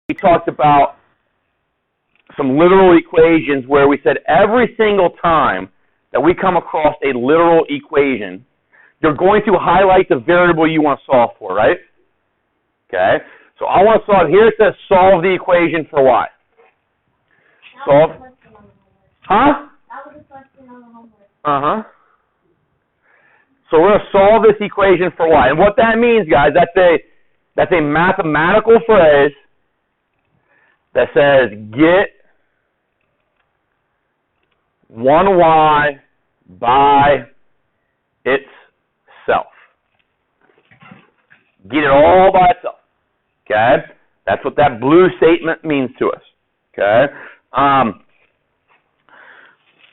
we talked about some literal equations where we said every single time that we come across a literal equation, you're going to highlight the variable you want to solve for, right? Okay. So I want to solve, here it says solve the equation for y. Solve. Huh? That was a question on the homework. Uh-huh. So we're going to solve this equation for y. And what that means, guys, that's a mathematical phrase that says get 1y by itself. Get it all by itself. Okay? That's what that blue statement means to us. Okay?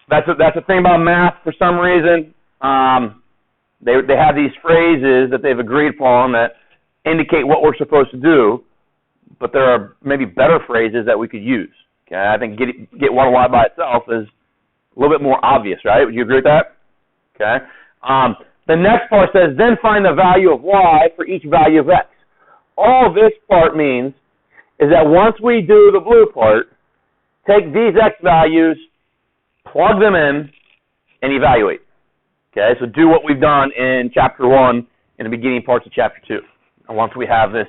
That's the thing about math for some reason. They have these phrases that they've agreed upon that indicate what we're supposed to do, but there are maybe better phrases that we could use. Okay? I think get 1y by itself is a little bit more obvious, right? Would you agree with that? Okay. The next part says, then find the value of y for each value of x. All this part means is that once we do the blue part, take these x values, plug them in, and evaluate. Okay, so do what we've done in chapter 1 in the beginning parts of chapter 2. And once we have this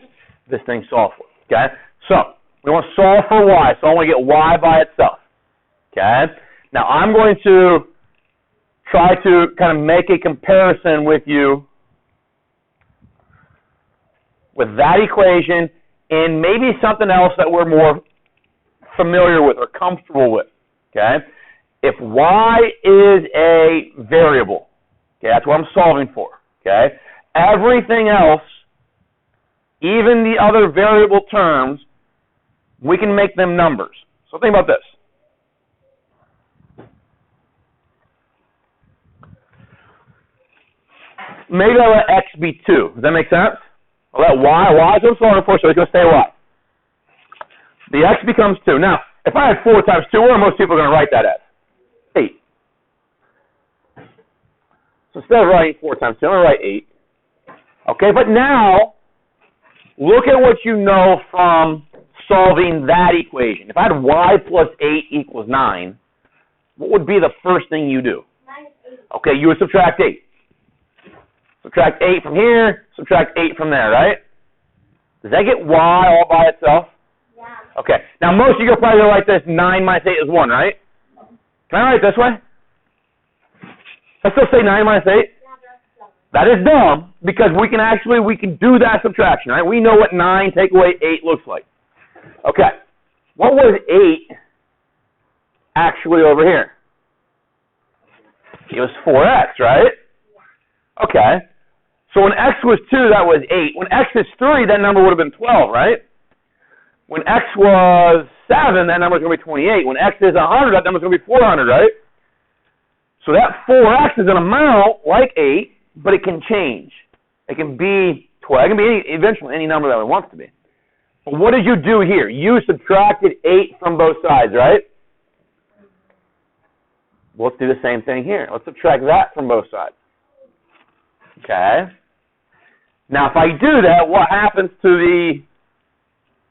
thing solved for. Okay, so we want to solve for y, so I want to get y by itself. Okay, now I'm going to try to kind of make a comparison with you with that equation and maybe something else that we're more familiar with or comfortable with. Okay, if y is a variable, okay, that's what I'm solving for. Okay, everything else, even the other variable terms, we can make them numbers. So think about this. Maybe I'll let x be 2. Does that make sense? I'll let y is what I'm solving for, so it's going to stay y. The x becomes 2. Now, if I had 4 times 2, what are most people going to write that as? 8. So instead of writing 4 times 2, I'm going to write 8. Okay, but now, look at what you know from solving that equation. If I had y plus 8 equals 9, what would be the first thing you do? Okay, you would subtract 8. Subtract 8 from here, subtract 8 from there, right? Does that get y all by itself? Yeah. Okay. Now, most of you are probably going to write this 9 minus 8 is 1, right? Can I write it this way? I still say 9 minus 8? Yeah, that's dumb. That is dumb, because we can do that subtraction, right? We know what 9 take away 8 looks like. Okay. What was 8 actually over here? It was 4x, right? Okay. So when x was 2, that was 8. When x is 3, that number would have been 12, right? When x was 7, that number is going to be 28. When x is 100, that number is going to be 400, right? So that 4x is an amount like 8, but it can change. It can be 12. It can be eventually any number that it wants to be. But what did you do here? You subtracted 8 from both sides, right? Well, let's do the same thing here. Let's subtract that from both sides. Okay. Now, if I do that, what happens to the...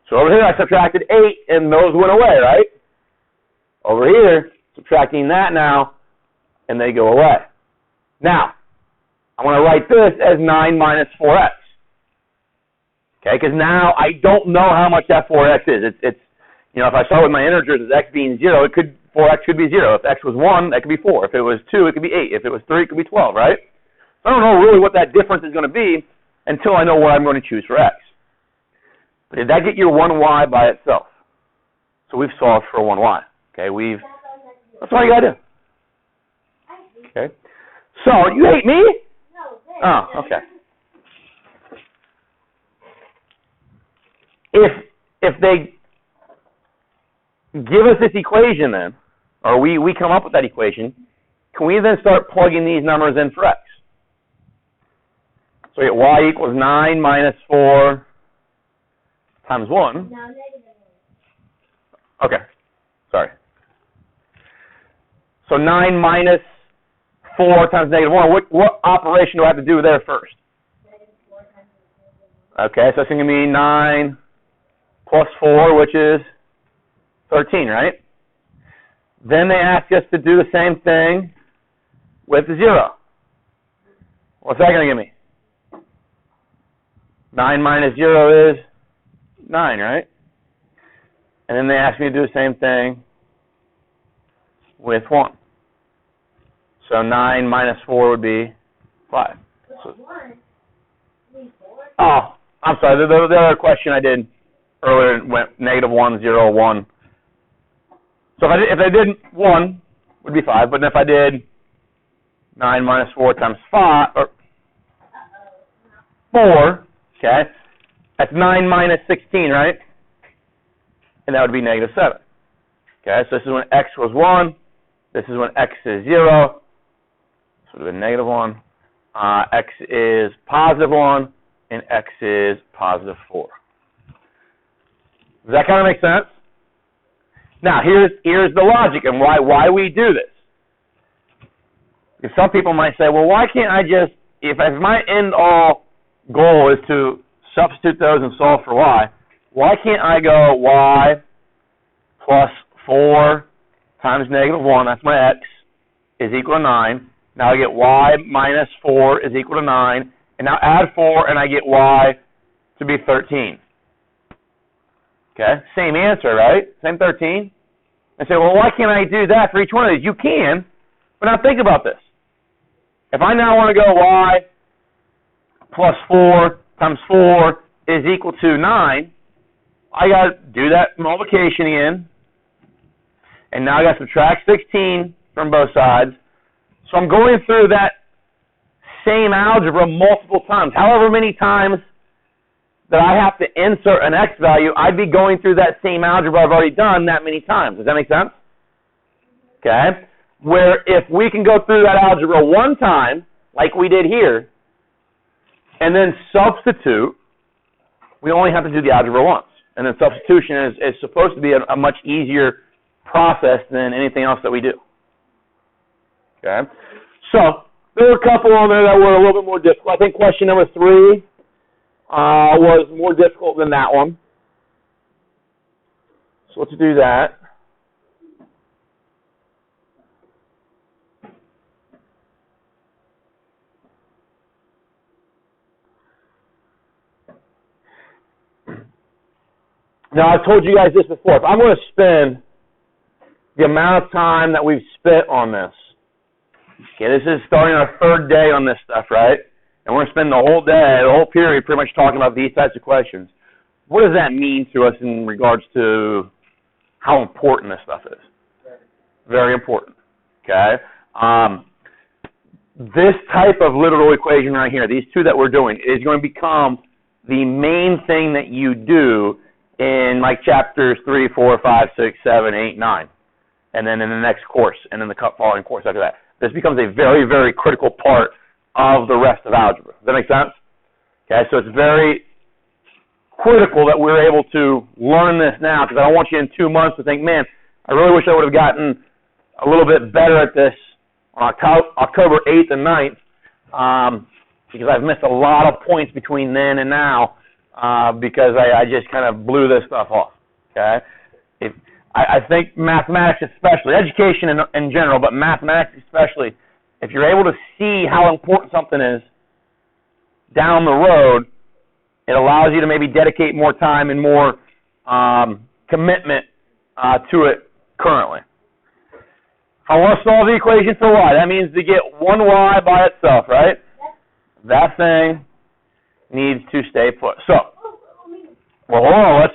So over here, I subtracted 8, and those went away, right? Over here, subtracting that now, and they go away. Now, I want to write this as 9 minus 4x. Okay, because now I don't know how much that 4x is. It's if I start with my integers as x being 0, 4x could be 0. If x was 1, that could be 4. If it was 2, it could be 8. If it was 3, it could be 12, right? I don't know really what that difference is going to be until I know what I'm going to choose for x. But did that get your 1y by itself? So we've solved for 1y. Okay, that's all you got to do. Okay. So, you hate me? No, this. Oh, okay. If they give us this equation then, or we come up with that equation, can we then start plugging these numbers in for x? So we get y equals 9 minus 4 times 1. No, negative 1. Okay, sorry. So 9 minus 4 times negative 1. What operation do I have to do there first? Negative 4 times negative 1. Okay, so it's going to be 9 plus 4, which is 13, right? Then they ask us to do the same thing with 0. What's that going to give me? 9 minus 0 is 9, right? And then they ask me to do the same thing with 1. So 9 minus 4 would be 5. So, oh, I'm sorry. The other question I did earlier went -1, 0, 1. So if I did 1, it would be 5. But if I did 9 minus 4 times 5, or 4, okay, that's 9 minus 16, right? And that would be -7. Okay, so this is when x was 1. This is when x is 0. So it would have been -1. X is +1, and x is +4. Does that kind of make sense? Now, here's the logic and why we do this. Because some people might say, well, why can't I just, if my end-all goal is to substitute those and solve for y, why can't I go y plus 4 times -1, that's my x, is equal to 9. Now I get y minus 4 is equal to 9. And now add 4 and I get y to be 13. Okay, same answer, right? Same 13. And say, well, why can't I do that for each one of these? You can, but now think about this. If I now want to go y plus 4 times 4 is equal to 9, I got to do that multiplication again. And now I got to subtract 16 from both sides. So I'm going through that same algebra multiple times. However many times that I have to insert an x value, I'd be going through that same algebra I've already done that many times. Does that make sense? Okay. Where if we can go through that algebra one time, like we did here, and then substitute, we only have to do the algebra once. And then substitution is supposed to be a much easier process than anything else that we do. Okay. So there were a couple on there that were a little bit more difficult. I think question number 3 was more difficult than that one. So let's do that. Now, I've told you guys this before. If I'm going to spend the amount of time that we've spent on this, okay, this is starting our 3rd day on this stuff, right? And we're going to spend the whole day, the whole period, pretty much talking about these types of questions. What does that mean to us in regards to how important this stuff is? Very important, okay? This type of literal equation right here, these two that we're doing, is going to become the main thing that you do in like chapters 3, 4, 5, 6, 7, 8, 9. And then in the next course, and then the following course after that. This becomes a very, very critical part of the rest of algebra. Does that make sense? Okay, so it's very critical that we're able to learn this now, because I don't want you in 2 months to think, man, I really wish I would have gotten a little bit better at this on October 8th and 9th, because I've missed a lot of points between then and now, because I just kind of blew this stuff off. Okay, I think mathematics especially, education in general, but mathematics especially, if you're able to see how important something is down the road, it allows you to maybe dedicate more time and more commitment to it currently. I want to solve the equation for y. That means to get 1y by itself, right? That thing needs to stay put. So, well, hold on.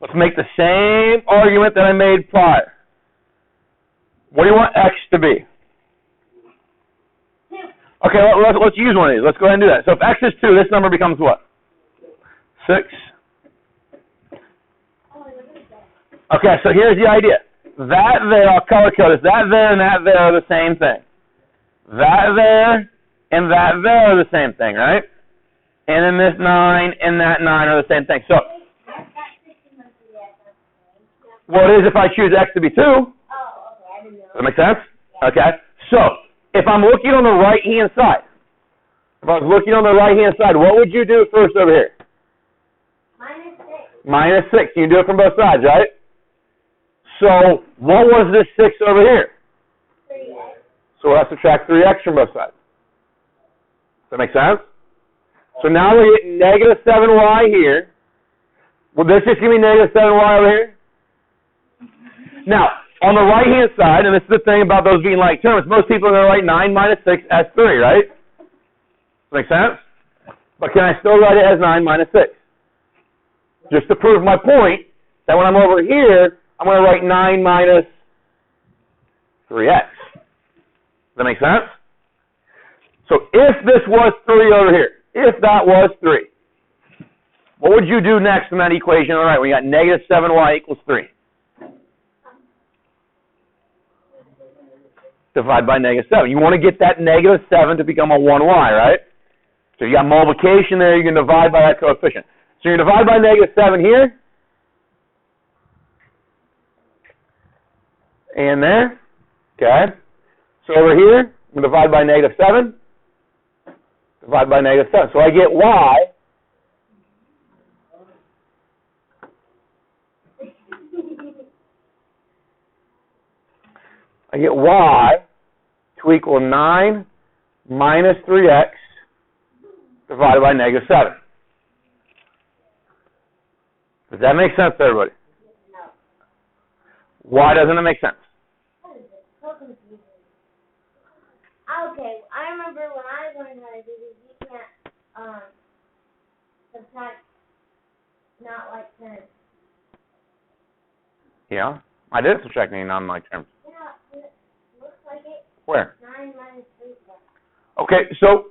Let's make the same argument that I made prior. What do you want x to be? Okay, let's use one of these. Let's go ahead and do that. So if x is 2, this number becomes what? 6. Okay, so here's the idea. That there, I'll color code this. That there and that there are the same thing. That there and that there are the same thing, right? And then this 9 and that 9 are the same thing. So, what is if I choose x to be 2? Does that make sense? Okay. So, if I'm looking on the right-hand side, what would you do first over here? Minus 6. You can do it from both sides, right? So what was this 6 over here? 3x. So we'll have to subtract 3x from both sides. Does that make sense? So now we're getting negative 7y here. Will this just give me negative 7y over here? Now, on the right-hand side, and this is the thing about those being like terms, most people are going to write 9 minus 6 as 3, right? Does that make sense? But can I still write it as 9 minus 6? Just to prove my point that when I'm over here, I'm going to write 9 minus 3x. Does that make sense? So if this was 3 over here, if that was 3, what would you do next in that equation? All right, we got negative 7y equals 3. Divide by negative 7. You want to get that negative 7 to become a 1y, right? So you got multiplication there, you can divide by that coefficient. So you divide by negative 7 here. And there. Okay. So over here, I'm going to divide by negative 7. Divide by negative 7. So I get y. I get y to equal 9 minus 3x divided by negative 7. Does that make sense to everybody? No. Why doesn't it make sense? What is it? So confusing. Okay, I remember when I learned how to do this, you can't, subtract not like terms. Yeah. I did subtract any non-like terms. Yeah, it looks like it. Where? 9 minus 3. Okay, so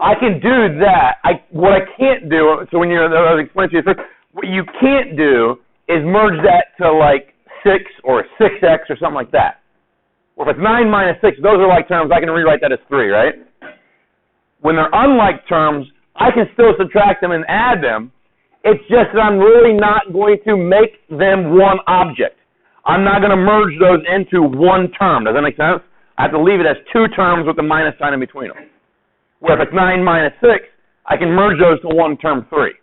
I can do that. What I can't do, so when you're explaining to you first, what you can't do is merge that to like 6 or 6x or something like that. Well, if it's 9 minus 6, those are like terms, I can rewrite that as 3, right? When they're unlike terms, I can still subtract them and add them. It's just that I'm really not going to make them one object. I'm not going to merge those into one term. Does that make sense? I have to leave it as 2 terms with a minus sign in between them. Where if it's 9 minus 6, I can merge those to one term 3.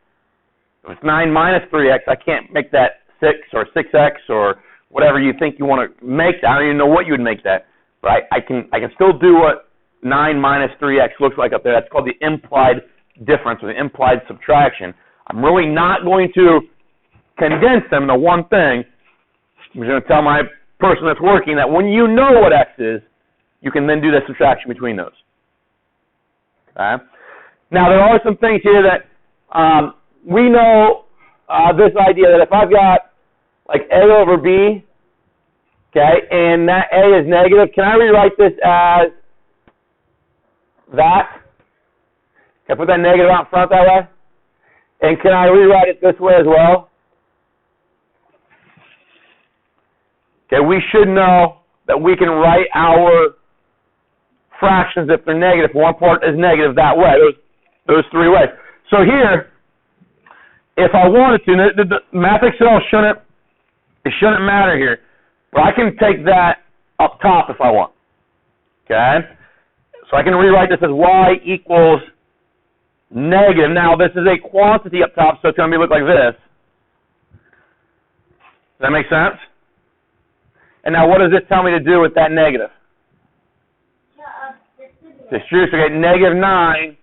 If it's 9 minus 3x, I can't make that 6 or 6x or whatever you think you want to make that. I don't even know what you would make that. But I can still do what 9 minus 3x looks like up there. That's called the implied difference or the implied subtraction. I'm really not going to condense them into one thing. I'm just going to tell my person that's working that when you know what x is, you can then do the subtraction between those. Okay? Now, there are some things here that we know this idea that if I've got like a over b, okay, and that a is negative, can I rewrite this as that? Can I put that negative out in front that way? And can I rewrite it this way as well? Okay, we should know that we can write our fractions if they're negative. One part is negative that way, those 3 ways. So here, if I wanted to, the math Excel shouldn't matter here, but I can take that up top if I want. Okay? So I can rewrite this as y equals negative. Now, this is a quantity up top, so it's going to look like this. Does that make sense? And now what does this tell me to do with that negative? Distribute. So I get negative 9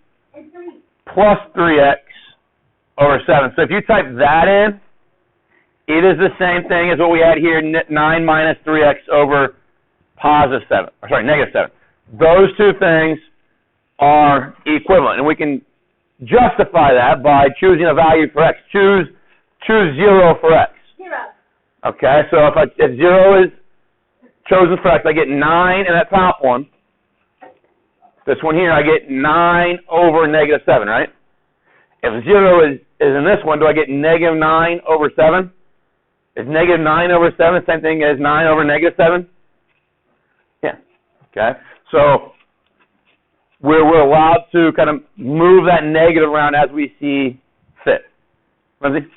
plus 3x over 7. So if you type that in, it is the same thing as what we had here, 9 minus 3x over negative 7. Those two things are equivalent. And we can justify that by choosing a value for x. Choose 0 for x. 0. Okay, so if 0 is chosen for x, I get 9 in that top one. This one here, I get 9 over negative 7, right? If 0 is in this one, do I get negative 9 over 7? Is negative 9 over 7 the same thing as 9 over negative 7? Yeah. Okay. So we're allowed to kind of move that negative around as we see fit. Lindsay?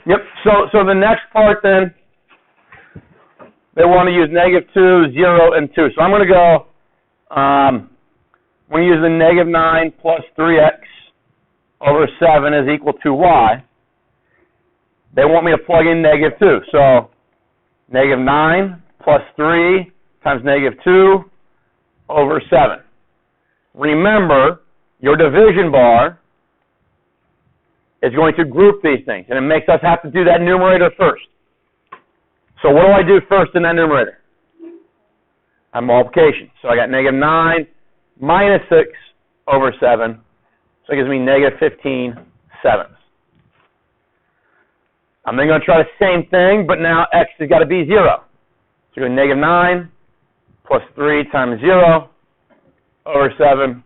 Yep. So the next part then, they want to use negative 2, 0, and 2. So I'm going to go When you use the negative 9 plus 3x over 7 is equal to y, they want me to plug in negative 2. So negative 9 plus 3 times negative 2 over 7. Remember, your division bar is going to group these things, and it makes us have to do that numerator first. So what do I do first in that numerator? A multiplication. So I got negative 9 minus 6 over 7. So it gives me negative 15 sevenths. I'm then going to try the same thing, but now x has got to be 0. So go negative 9 plus 3 times 0 over 7.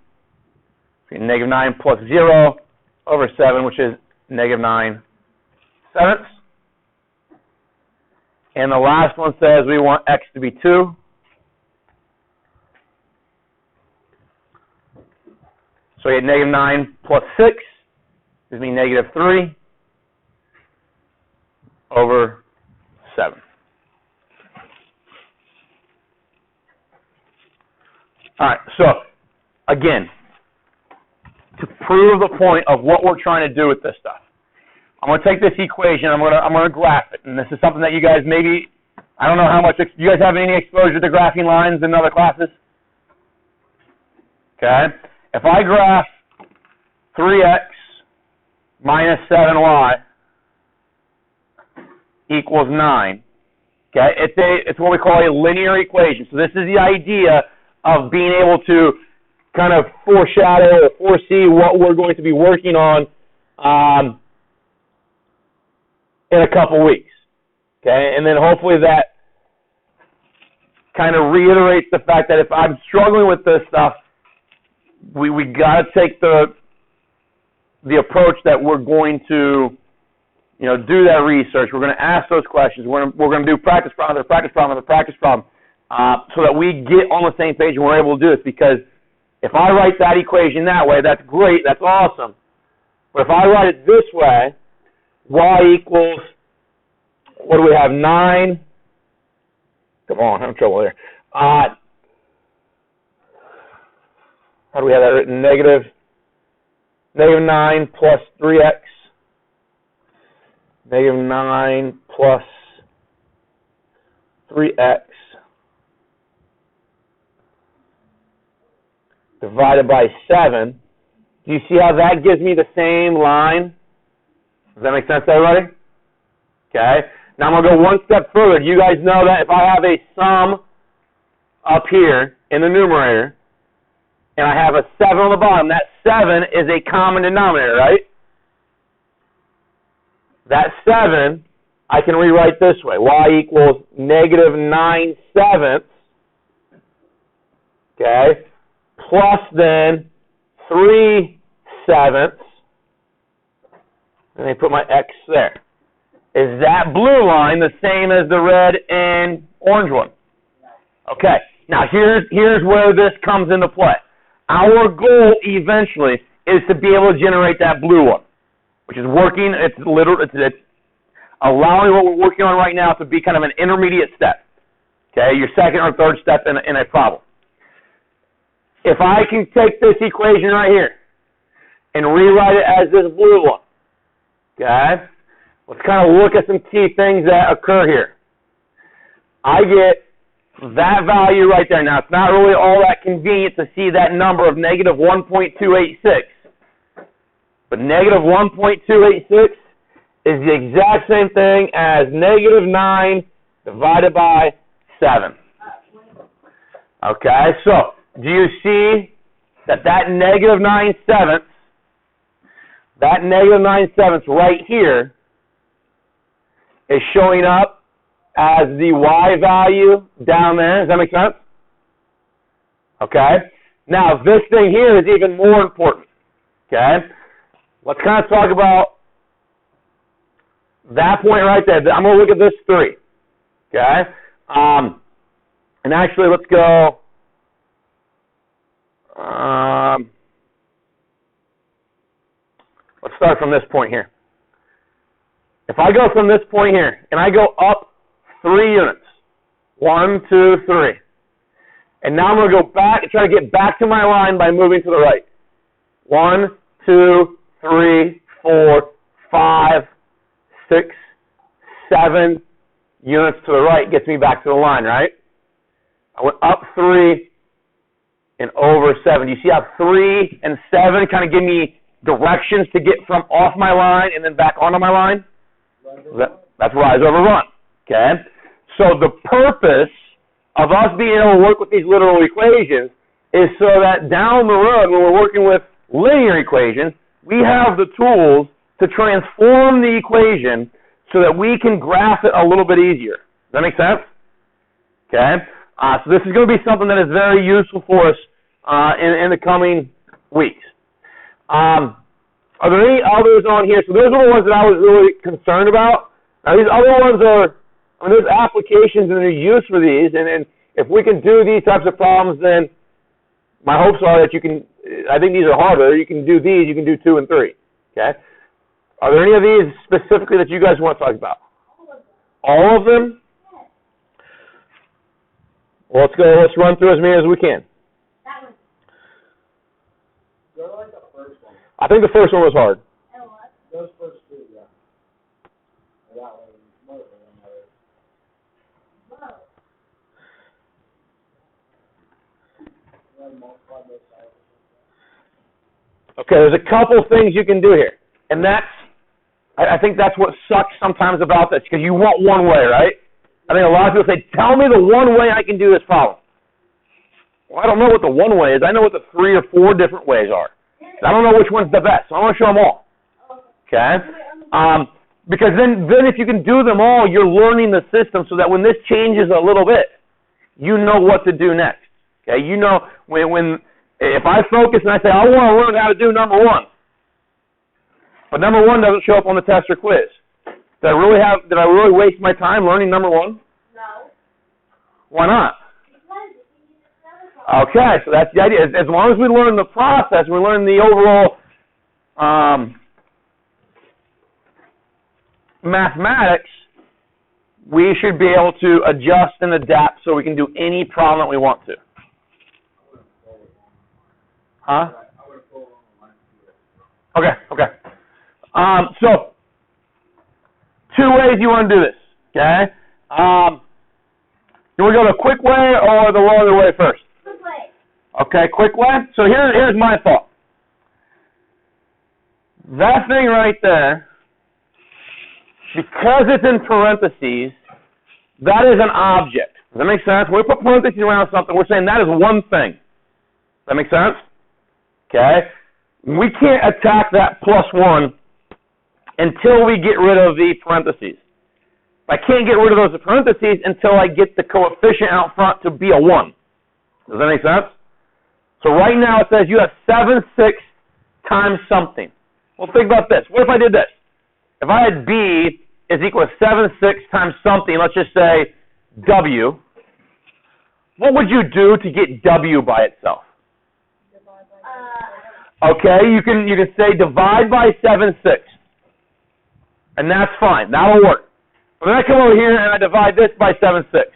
So negative 9 plus 0 over 7, which is negative 9 sevenths. And the last one says we want x to be 2. So we get negative 9 plus 6 gives me negative 3 over 7. All right, so again, to prove the point of what we're trying to do with this stuff, I'm going to take this equation, I'm going to graph it, and this is something that you guys maybe, I don't know how much, do you guys have any exposure to graphing lines in other classes? Okay. If I graph 3x minus 7y equals 9, okay, it's what we call a linear equation. So this is the idea of being able to kind of foreshadow or foresee what we're going to be working on in a couple weeks, okay, and then hopefully that kind of reiterates the fact that if I'm struggling with this stuff, we got to take the approach that we're going to, do that research. We're going to ask those questions. We're going to do practice problem after practice problem after practice problem, so that we get on the same page and we're able to do this. Because if I write that equation that way, that's great, that's awesome. But if I write it this way, y equals, what do we have? 9. Come on, I'm in trouble here. How do we have that written? Negative 9 plus 3x. Negative 9 plus 3x divided by 7. Do you see how that gives me the same line? Does that make sense to everybody? Okay. Now I'm going to go one step further. Do you guys know that if I have a sum up here in the numerator, and I have a 7 on the bottom, that 7 is a common denominator, right? That 7, I can rewrite this way. Y equals negative 9 sevenths, okay, plus then 3 sevenths, and I put my X there. Is that blue line the same as the red and orange one? Okay, now here's where this comes into play. Our goal eventually is to be able to generate that blue one, which is working. It's allowing what we're working on right now to be kind of an intermediate step. Okay, your second or third step in a problem. If I can take this equation right here and rewrite it as this blue one, okay, let's kind of look at some key things that occur here. I get that value right there. Now, it's not really all that convenient to see that number of negative 1.286. But negative 1.286 is the exact same thing as negative 9 divided by 7. Okay, so do you see that negative 9 sevenths, that negative 9 sevenths right here is showing up as the y value down there? Does that make sense? Okay. Now, this thing here is even more important. Okay. Let's kind of talk about that point right there. I'm going to look at this 3. Okay. And actually, let's go. Let's start from this point here. If I go from this point here, and I go up 3 units, 1, 2, 3, And now I'm going to go back and try to get back to my line by moving to the right. 1, 2, 3, 4, 5, 6, 7 units to the right gets me back to the line, right? I went up 3 and over 7. You see how 3 and 7 kind of give me directions to get from off my line and then back onto my line? That's rise over run. Okay? So the purpose of us being able to work with these literal equations is so that down the road when we're working with linear equations, we have the tools to transform the equation so that we can graph it a little bit easier. Does that make sense? Okay? So this is going to be something that is very useful for us in the coming weeks. Are there any others on here? So those are the ones that I was really concerned about. Now these other ones are, there's applications and there's use for these, and if we can do these types of problems, then my hopes are that you can, I think these are harder, you can do these, you can do 2 and 3. Okay? Are there any of these specifically that you guys want to talk about? All of them? Well, let's run through as many as we can. That one. Go like the first one. I think the first one was hard. And what? Those first 2, yeah. That one was more than another. Whoa. Then multiply both sides. Okay, there's a couple things you can do here. And I think that's what sucks sometimes about this, because you want one way, right? I think a lot of people say, tell me the one way I can do this problem. Well, I don't know what the one way is. I know what the 3 or 4 different ways are. I don't know which one's the best, so I want to show them all. Okay? Because then if you can do them all, you're learning the system so that when this changes a little bit, you know what to do next. Okay? You know, if I focus and I say, I want to learn how to do number 1, but number 1 doesn't show up on the test or quiz, did I really waste my time learning number 1? No. Why not? Okay, so that's the idea. As long as we learn the process, we learn the overall mathematics, we should be able to adjust and adapt so we can do any problem that we want to. Huh? Okay. So, 2 ways you want to do this, okay? You want to go the quick way or the longer way first? Quick way. Okay, quick way. So here's my thought. That thing right there, because it's in parentheses, that is an object. Does that make sense? When we put parentheses around something, we're saying that is one thing. Does that make sense? Okay? We can't attack that +1 until we get rid of the parentheses. I can't get rid of those parentheses until I get the coefficient out front to be a 1. Does that make sense? So right now it says you have 7/6 times something. Well, think about this. What if I did this? If I had B is equal to 7/6 times something, let's just say W, what would you do to get W by itself? Okay, you can say divide by 7/6. And that's fine. That'll work. But then I come over here and I divide this by 7/6.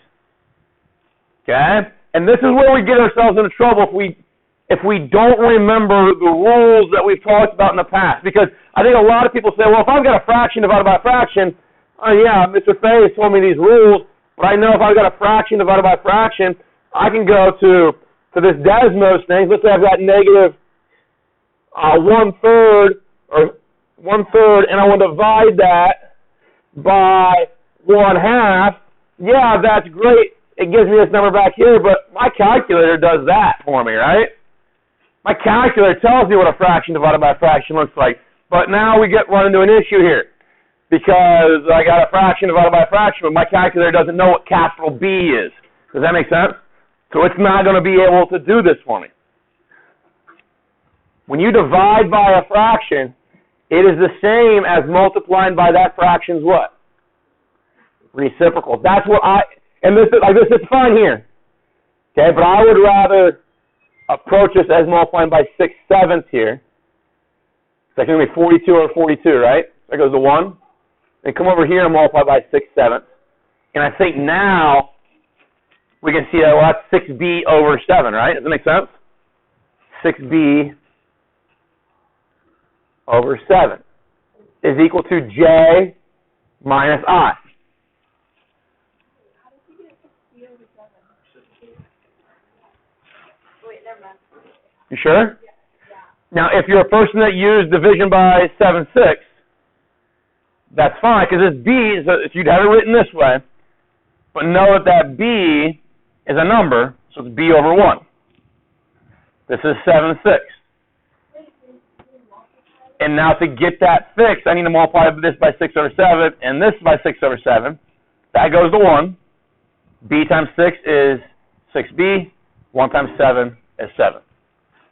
Okay? And this is where we get ourselves into trouble if we don't remember the rules that we've talked about in the past. Because I think a lot of people say, well, if I've got a fraction divided by a fraction, yeah, Mr. Fay has told me these rules, but I know if I've got a fraction divided by a fraction, I can go to this Desmos thing. Let's say I've got negative 1/3 or 1/3, and I want to divide that by 1/2. Yeah, that's great. It gives me this number back here, but my calculator does that for me, right? My calculator tells me what a fraction divided by a fraction looks like. But now we run into an issue here because I got a fraction divided by a fraction, but my calculator doesn't know what capital B is. Does that make sense? So it's not going to be able to do this for me. When you divide by a fraction, it is the same as multiplying by that fraction's what? Reciprocal. That's what this is fine here. Okay, but I would rather approach this as multiplying by 6/7 here. So that's going to be 42 over 42, right? That goes to 1. And come over here and multiply by 6/7. And I think now we can see that, well, that's 6b over 7, right? Does that make sense? 6b over 7 is equal to j minus I. How did you get 6b over 7? Wait, never mind. You sure? Yeah. Now, if you're a person that used division by 7/6, that's fine, because this b, so if you'd have it written this way, but know that b is a number, so it's b over 1. This is 7/6. And now to get that fixed, I need to multiply this by 6 over 7, and this by 6 over 7. That goes to 1. B times 6 is 6b. 1 times 7 is 7.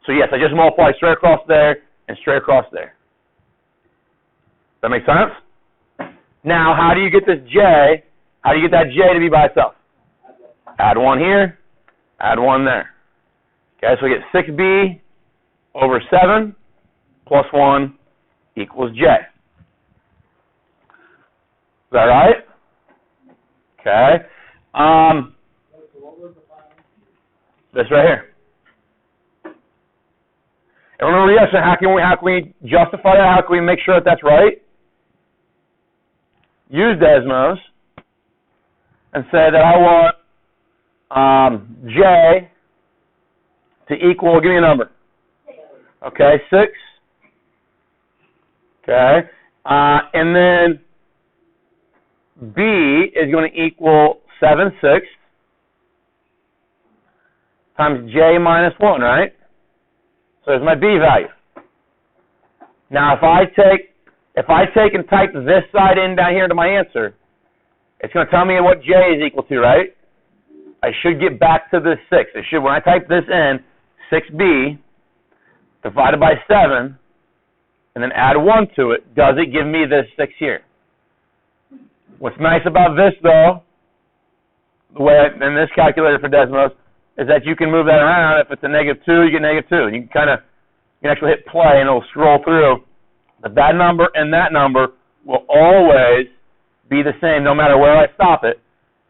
So yes, I just multiply straight across there and straight across there. Does that make sense? Now, how do you get this j? How do you get that j to be by itself? Add 1 here, add 1 there. Okay, so we get 6b over 7 plus 1 equals j. Is that right? Okay. This right here. And remember, yes, how can we justify that? How can we make sure that that's right? Use Desmos and say that I want j to equal, give me a number. Okay, 6. Okay. And then b is going to equal 7/6 times j minus 1, right? So there's my b value. Now, if I take and type this side in down here to my answer, it's going to tell me what j is equal to, right? I should get back to this 6. It should, when I type this in, 6b divided by 7, and then add 1 to it, does it give me this 6 here? What's nice about this, though, the way in this calculator for Desmos, is that you can move that around. If it's a -2, you get -2. And you can actually hit play, and it'll scroll through. But that number and that number will always be the same, no matter where I stop it.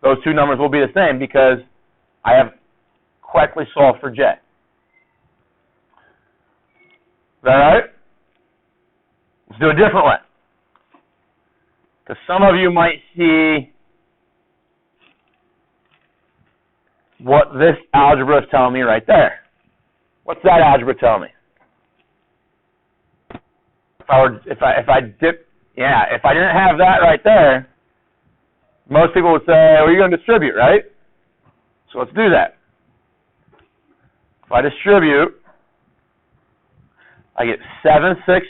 Those two numbers will be the same because I have correctly solved for j. Is that right? Let's do it a different way. Because some of you might see what this algebra is telling me right there. What's that algebra tell me? If I didn't have that right there, most people would say, well, you're going to distribute, right? So let's do that. If I distribute, I get 7/6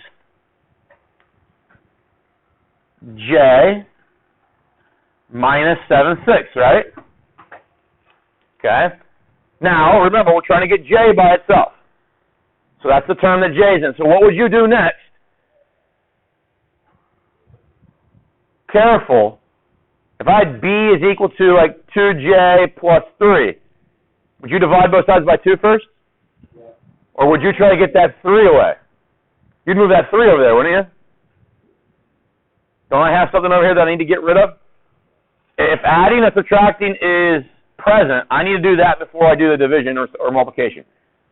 j minus 7/6, right? Okay. Now, remember, we're trying to get j by itself. So that's the term that j is in. So what would you do next? Careful. If I had b is equal to like 2j plus 3, would you divide both sides by 2 first? Yeah. Or would you try to get that 3 away? You'd move that 3 over there, wouldn't you? Don't I have something over here that I need to get rid of? If adding and subtracting is present, I need to do that before I do the division or multiplication.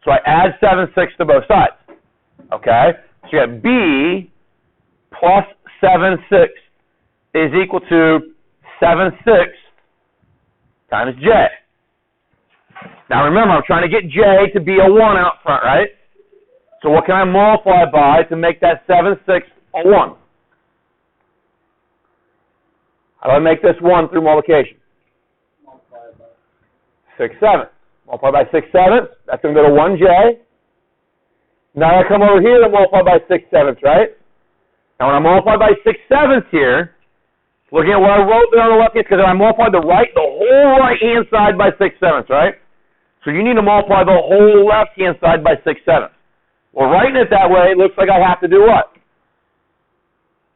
So I add 7/6 to both sides. Okay? So you have b plus 7/6 is equal to 7/6 times j. Now remember, I'm trying to get j to be a 1 out front, right? So what can I multiply by to make that 7/6 a 1? How do I make this 1 through multiplication? 6/7. Multiply by 6/7. That's going to go to 1j. Now I come over here and multiply by 6/7, right? Now when I multiply by 6/7 here, looking at what I wrote there on the left hand, because I multiplied the whole right-hand side by 6/7, right? So you need to multiply the whole left-hand side by 6/7. Well, writing it that way, it looks like I have to do what?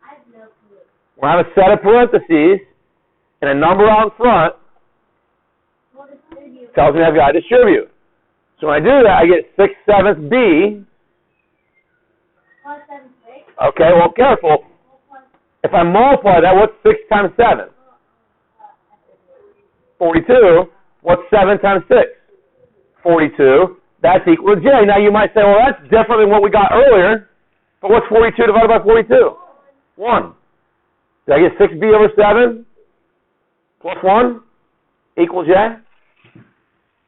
I have no clue. When I have a set of parentheses and a number out in front, What is distribute? tells me I've got to distribute. So when I do that, I get 6/7 b. Plus 7/6. Okay, well, careful. Plus If I multiply that, what's 6 times 7? 42. What's 7 times 6? 42. That's equal to j. Now you might say, well, that's different than what we got earlier. But what's 42 divided by 42? 1. Did I get 6b over 7 plus 1 equals j?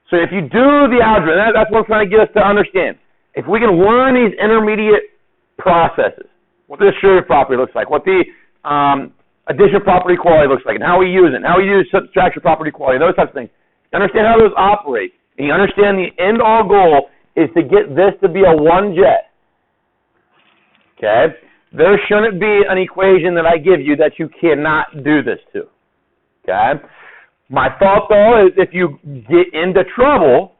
So if you do the algebra, that's what I'm trying to get us to understand. If we can learn these intermediate processes, what the associative property looks like, what the addition property equality looks like, and how we use it, and how we use subtraction property equality, those types of things. You understand how those operate, and you understand the end-all goal is to get this to be a 1j. Okay? There shouldn't be an equation that I give you that you cannot do this to. Okay? My thought, though, is if you get into trouble,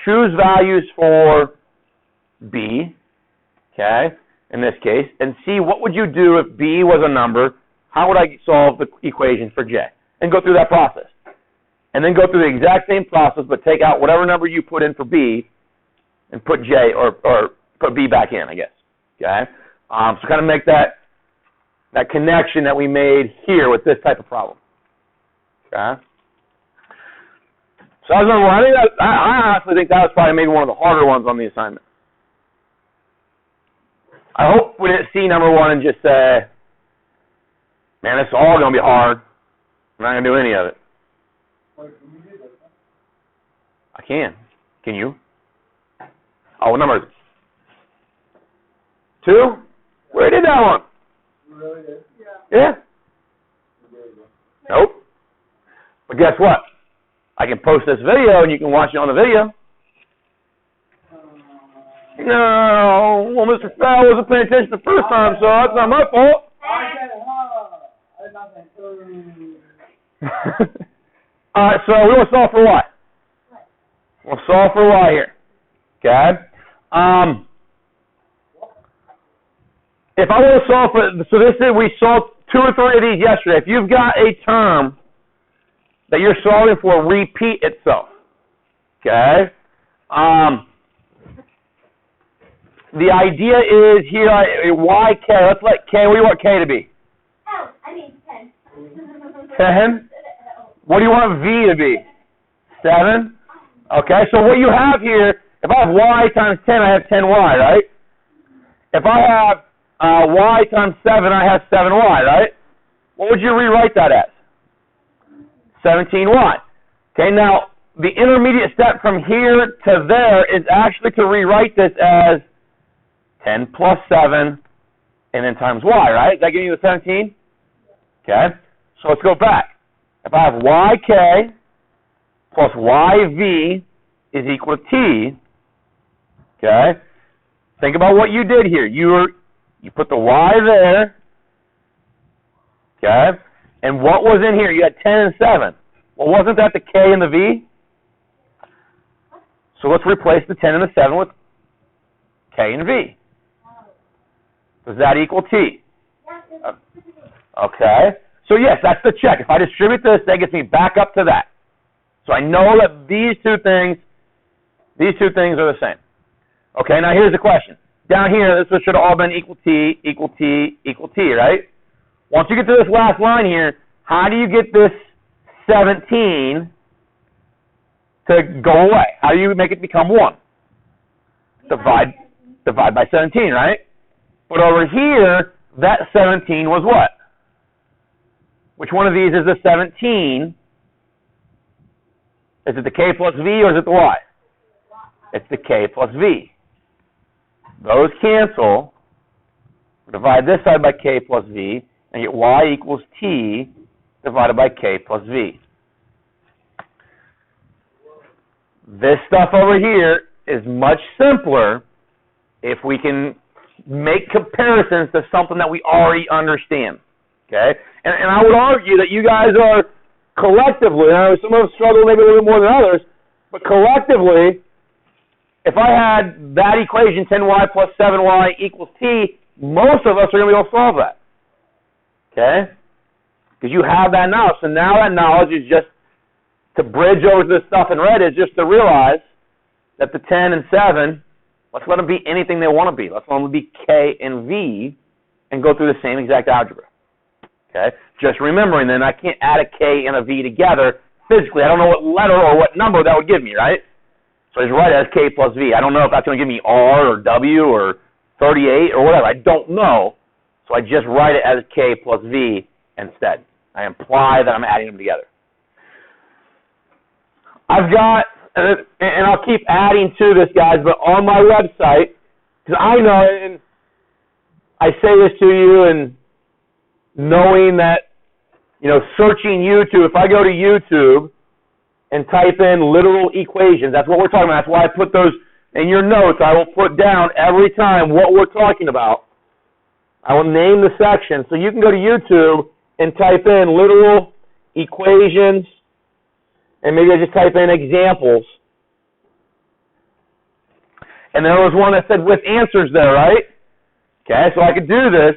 choose values for b, okay, in this case, and see what would you do if b was a number, how would I solve the equation for j, and go through that process. And then go through the exact same process, but take out whatever number you put in for b and put j, or put b back in, I guess, okay? So kind of make that connection that we made here with this type of problem. Okay. So I honestly think that was probably maybe one of the harder ones on the assignment. I hope we didn't see number 1 and just say, man, it's all going to be hard. I'm not going to do any of it. I can. Can you? Oh, what number is it? 2? We already did that one. Really did? Yeah. Nope. But guess what? I can post this video and you can watch it on the video. No, well, Mr. Fowl wasn't paying attention the first time, so that's not my fault. All right, so we want to solve for y. We'll solve for y here. Okay? If I want to solve for, so this is, we solved 2 or 3 of these yesterday. If you've got a term that you're solving for repeat itself, okay? The idea is here, yk, let's let k, what do you want k to be? Oh, I mean 10. 10? What do you want v to be? 7? Okay, so what you have here, if I have y times 10, I have 10y, right? If I have y times 7, I have 7y, right? What would you rewrite that as? 17y. Okay, now, the intermediate step from here to there is actually to rewrite this as 10 plus 7 and then times y, right? Is that giving you the 17? Okay, so let's go back. If I have yk plus yv is equal to t, okay, think about what you did here. You put the y there, okay, and what was in here? You had 10 and 7. Well, wasn't that the k and the v? So let's replace the 10 and the 7 with k and v. Does that equal t? Okay. So yes, that's the check. If I distribute this, that gets me back up to that. So I know that these two things are the same. Okay, now here's the question. Down here, this should have all been equal t, equal t, equal t, right? Once you get to this last line here, how do you get this 17 to go away? How do you make it become 1? Divide by 17, right? But over here, that 17 was what? Which one of these is the 17? Is it the k plus v or is it the y? It's the k plus v. Those cancel. Divide this side by k plus v and get y equals t divided by k plus v. This stuff over here is much simpler if we can make comparisons to something that we already understand. Okay? And I would argue that you guys are collectively, I know some of us struggle maybe a little bit more than others, but collectively, if I had that equation, 10y plus 7y equals t, most of us are going to be able to solve that. Okay? Because you have that knowledge. So now that knowledge is just to bridge over to this stuff in red is just to realize that the 10 and 7, let's let them be anything they want to be. Let's let them be k and v and go through the same exact algebra. Okay? Just remembering then I can't add a k and a v together physically. I don't know what letter or what number that would give me, right? So I just write it as K plus V. I don't know if that's going to give me R or W or 38 or whatever. I don't know. So I just write it as K plus V instead. I imply that I'm adding them together. I've got, and I'll keep adding to this, guys, but on my website, because I know, and I say this to you, and knowing that, searching YouTube, if I go to YouTube and type in literal equations, that's what we're talking about. That's why I put those in your notes. I will put down every time what we're talking about. I will name the section. So you can go to YouTube and type in literal equations, and maybe I just type in examples. And there was one that said with answers there, right? Okay, so I could do this.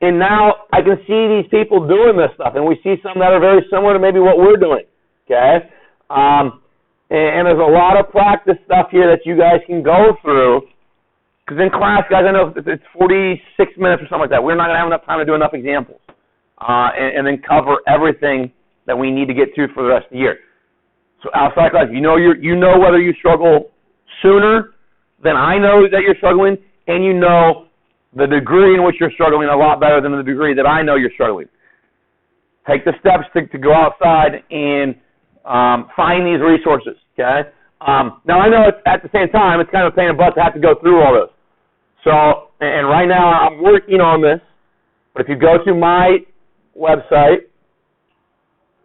And now I can see these people doing this stuff, and we see some that are very similar to maybe what we're doing, okay? And there's a lot of practice stuff here that you guys can go through, because in class, guys, I know it's 46 minutes or something like that. We're not going to have enough time to do enough examples and then cover everything that we need to get to for the rest of the year. So outside class, you know whether you struggle sooner than I know that you're struggling, and you know the degree in which you're struggling a lot better than the degree that I know you're struggling. Take the steps to go outside and find these resources, okay? Now, I know at the same time, it's kind of a pain in the butt to have to go through all this. So, and right now I'm working on this, but if you go to my website,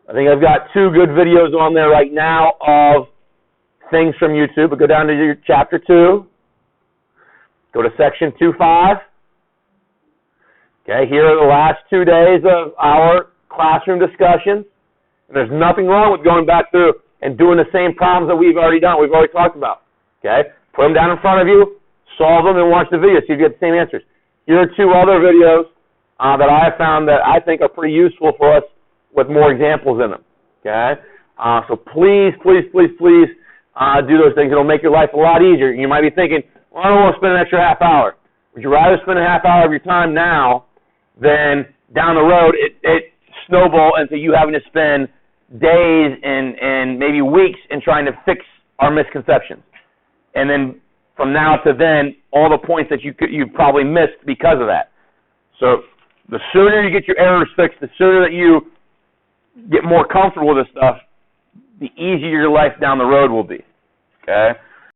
I think I've got 2 good videos on there right now of things from YouTube. But go down to your chapter 2. Go to section 2.5. Okay, here are the last 2 days of our classroom discussions. And there's nothing wrong with going back through and doing the same problems that we've already done, we've already talked about. Okay, put them down in front of you, solve them, and watch the video, see if you get the same answers. Here are 2 other videos that I have found that I think are pretty useful for us with more examples in them. Okay, so please, please, please, please do those things. It'll make your life a lot easier. You might be thinking, well, I don't want to spend an extra half hour. Would you rather spend a half hour of your time now than down the road it snowball into you having to spend days and maybe weeks in trying to fix our misconceptions? And then from now to then, all the points that you probably missed because of that. So the sooner you get your errors fixed, the sooner that you get more comfortable with this stuff, the easier your life down the road will be. Okay?